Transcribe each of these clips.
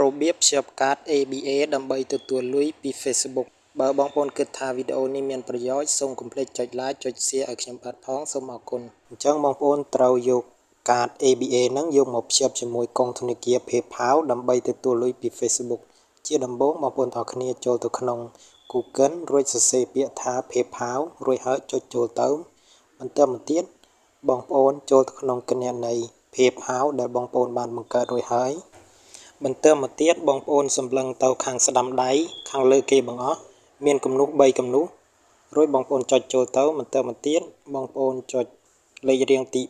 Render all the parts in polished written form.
របៀបភ្ជាប់កាត ABA ដើម្បីទទួលលុយពី Facebook បើបងប្អូនគិតថាវីដេអូនេះមានប្រយោជន៍សូមកុំភ្លេចចុច like ចុច share ឲ្យខ្ញុំបាទផងសូមអរគុណអញ្ចឹងបងប្អូនត្រូវយកកាត ABA ហ្នឹងយកមកភ្ជាប់ជាមួយកុងធនាគារ PayPal ដើម្បីទទួលលុយពី Facebook ជាដំបូងបងប្អូនទាំងគ្នាចូលទៅក្នុង Google រួចសរសេរពាក្យថា PayPal រួចហើយចុចចូលទៅបន្តមកទៀតបងប្អូនចូលទៅក្នុងគណនី PayPal ដែលបងប្អូនបានបង្កើតរួចហើយបន្តមកទៀតបងប្អូនសម្លឹងទៅខាងស្ដាំដៃខាងលើគេបង្អស់មានគំនូស3គំនូសរួចបងប្អូនចុចចូលទៅបន្តមកទៀតបងប្អូនចុចលេខរៀងទី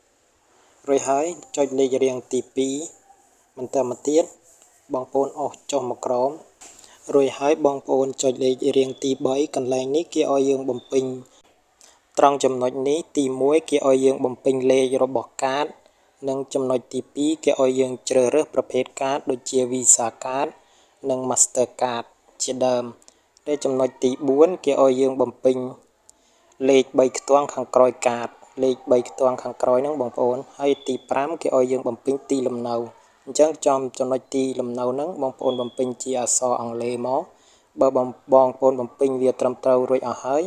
3រួចហើយចុចលេខរៀងទី2បន្តមកទៀតបងប្អូនអស់ចុះមកក្រោមរួចហើយបងប្អូនចុចលេខរៀងទី3កន្លែងនេះគេឲ្យយើងបំពេញត្រង់ចំណុចនេះទី1គេឲ្យយើងបំពេញលេខរបស់កាតនិងចំណុចទី2គេឲ្យយើងជ្រើសរើសប្រភេទកាតដូចជា Visa Card និង Master Card ជាដើមដែលចំណុចទី4គេឲ្យយើងបំពេញលេខ3ខ្ទង់ខាងក្រោយកាតលេខ3ខ្ទង់ខាងក្រោយហ្នឹងបងប្អូនហើយទី5គេឲ្យយើងបំពេញទីលំនៅអញ្ចឹងចំចំណុចទីលំនៅហ្នឹងបងប្អូនបំពេញជាអក្សរអង់គ្លេសមកបើបងប្អូនបំពេញវាត្រឹមត្រូវរួចអស់ហើយ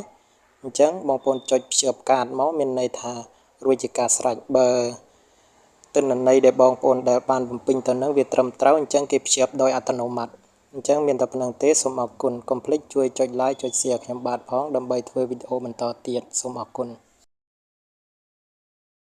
អញ្ចឹងបងប្អូនចុចភ្ជាប់កាតមកមានន័យថារួចជាការស្រេចបើទិន្នន័យដែលបងប្អូនដែលបានបំពេញទៅនឹងវាត្រឹមត្រូវអញ្ចឹងគេភ្ជាប់ដោយអត្តនោម័តអញ្ចឹងមានតែប៉ុណ្្នឹងទេសូមអរគុណកុំភ្លេចជួយចុច like ចុច share ខ្ញុំបាទផងដើម្បីធ្វើវីដេអូបន្តទៀតសូមអរគុណ